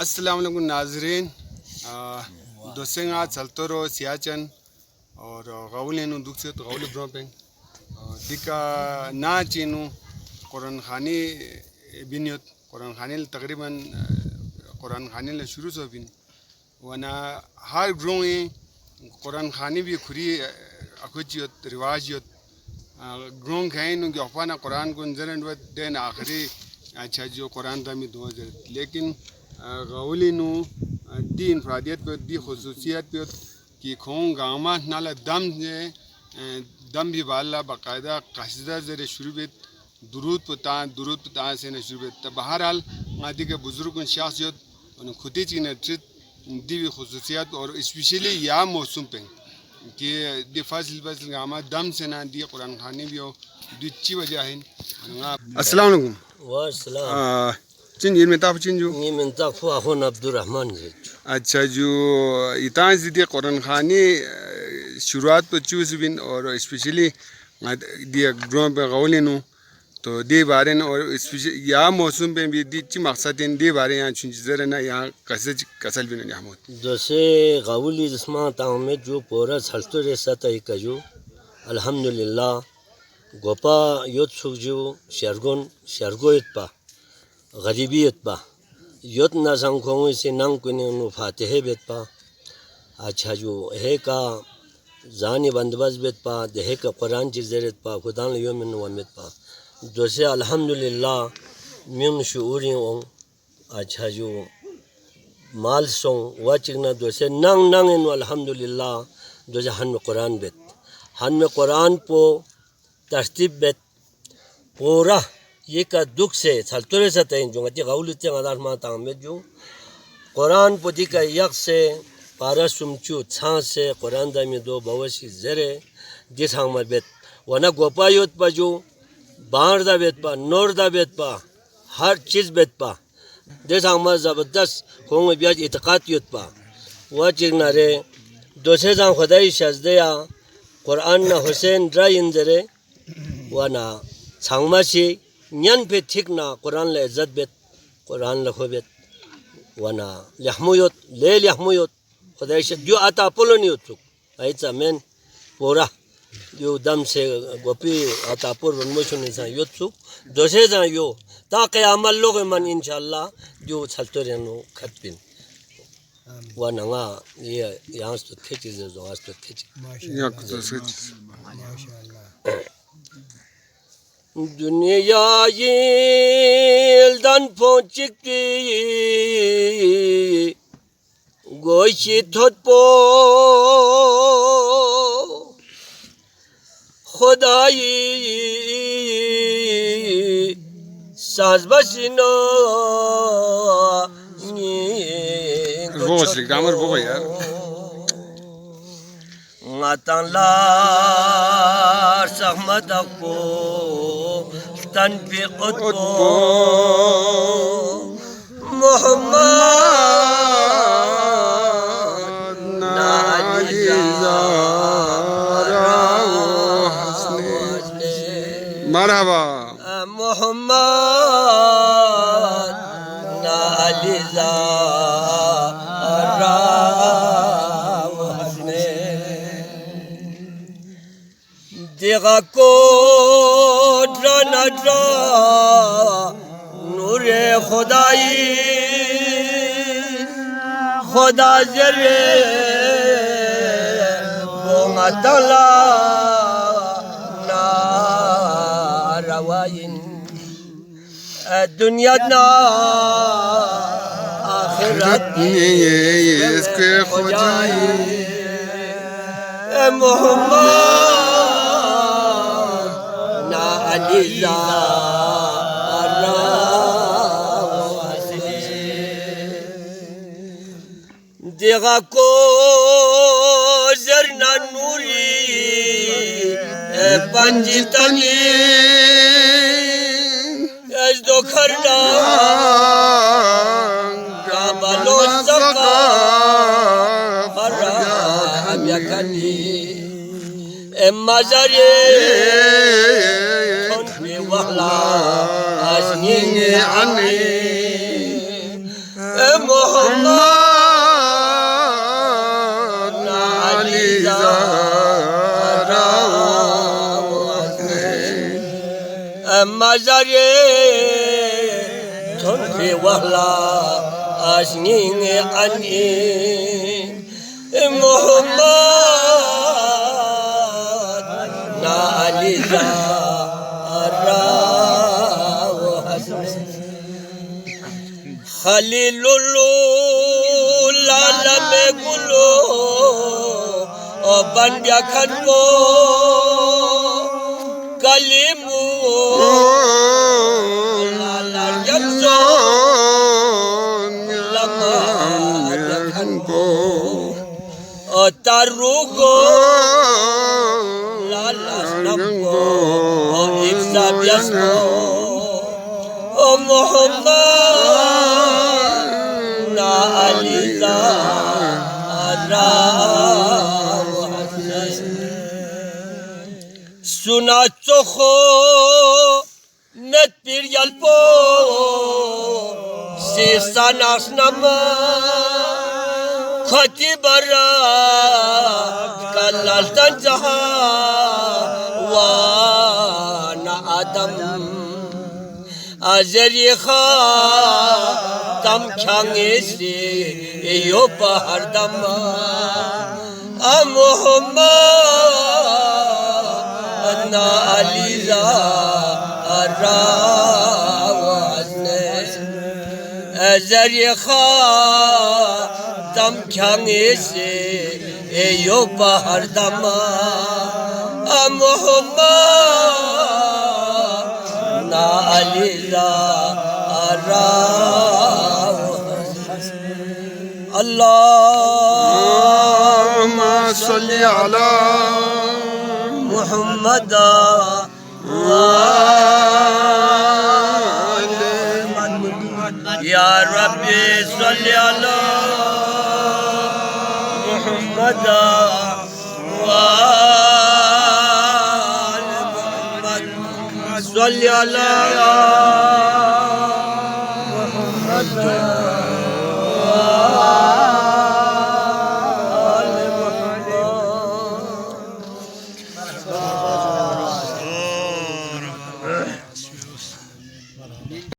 अस्सलाम वालेकुम नाज़रीन। दोसेंगा चलतरो सियाचन और गाउलेनु दुखसे तो गाउले ब्रोपें दिका ना चीनु कुरान खानी बिनियत कुरान खानी तकरीबन कुरान खानी ले शुरू से बिन वना हर ग्रोए कुरान खानी भी खुरी अकुचियत रिवाजियत ग्रों खाइन उनके अफाना कुरान को नजरन वत देन आखिरी अच्छा जो कुरान दामी 2000 लेकिन गाउलिनु दी इंफरादियत पे दी खुसूसियत पे कि खों गामा नाला दम भी वाला बाकायदा कसीदा ज़रे शुरू में दुरूद पता से न शुरू में तब बहरहाल मादी के बुजुर्गों शासियत उन खुदी चीन ट्रित दी भी खुसूसियत और स्पेशली या मौसम पे कि दी फसल गामा दम से ना दी कुरान खानी भी हो दूसरी वजह है। अस्सलाम वालेकुम। वाह चिन ये में ताप चिन जो ये में ताप हुआ अब्दुर्रहमान जी। अच्छा जो इतना ज़िद्दी कुरान खानी शुरुआत पर चूज़ बिन और स्पेशली दिया ग्रों पे गाउलेनु तो दे बारे न और स्पेशली या मौसम पे भी दी ची मकसद इन दे बारे यहाँ चुन ज़रा ना यहाँ कसल बिन यहाँ मौत जैसे गाउली जिस्मा ताऊ में जो पूरा चलते रहता है कजू अल्हम्दुलिल्लाह गोपा योद सुख जो शर्गोयत पा गरीबियत पा योद ना संगों से नंग कुने उन फातिहे बेत पा अच्छा जो है का जानी बंदोबस्त बेत पा देह का कुरान चीज़ेरत पा खुदा ने यो में वमित पा जैसे अल्हम्दुलिल्लाह म्यून शूरी ओं अच्छा जो माल सों वाचिंग ना जैसे नंग इन अल्हम्दुलिल्लाह जैसे हन में कुरान पो तरतीब बेत पूरा ये का दुख से चलते से तय जो गति गाउली ते आधार माता में जो कुरान पोती का यक से पारा सुमचू छां से कुरान दा में दो बवसी जरे जिस हम बेत वना गोपायोत पा जो बाहर दा बेत पा नोर दा बेत पा हर चीज़ बेत पा जिस हम ज़बरदस्त होंग ब्याज इतकात योत पा वह चीज़ ना रे दोसे जाम खुदाई शज़दिया कुरान ना हुसैन ड्राइन जरे वना छांगमासी न्यान पे ठीक ना कुरान ले इज्जत बेत कुरान लखो बेत वना लहमुयत ले लहमुयत खुदाई से जो आता पोलोनी उत्सुक ऐसा मैन पूरा जो दम से गोपी आता पोल बनमोशन इंसान युत्सुक दोसे जान यो ताकि अमल लोग मन इंशाल्लाह जो चलते रहनो खत्म वना वा ये यहाँ से खेती जो आज तो खेती दुनिया ये दन पहुँचती गोशी थोत पो खुदाई साज बसनो वो श्री ग्रामर वो यार माताला सहमत को तन पे उठो मोहम्मद नालिजा मरहबा मोहम्मद नालिजा देगा को ड्रा नूरे खुदाई खुदा जरे बोंगा तला ना रवाइन दुनिया ना आखिरत ये इसके खुदाई मोहम्मद अलीजा देगा को जरना नूरी पंजितनी एज दो खरना काबलो सका हम यकनी मज़रे वहला अजनी अने मोहम्मद अली ज़हरा मज़ारे थोड़े वाला आशनींगे अनी मोहम्मद ना अली ज़हरा खलीलुल्लाह लाला में गुलो और बंदिया खन को कलीमू लाला जल्सो लम्हा खन को और तारू को लाला स्नम को और इफ्सा बियस को ओ मोहम्मद अली ज़हरा सुना चोखो नत पीर यल्पो से सनास नमा खती बरा कलाल तंजहा वाना आदम अजरी खा तम ख्यांगे से यो पहर दम मोहम्मद ना अली ज़हरा अजरी खा तम ख्यांगे से यो पहर दम मोहम्मद ना अली ज़हरा अल्लाहुम्मा सल्ली अला मुहम्मद या रब्बी सल्ली अला मुहम्मद सल्ली अला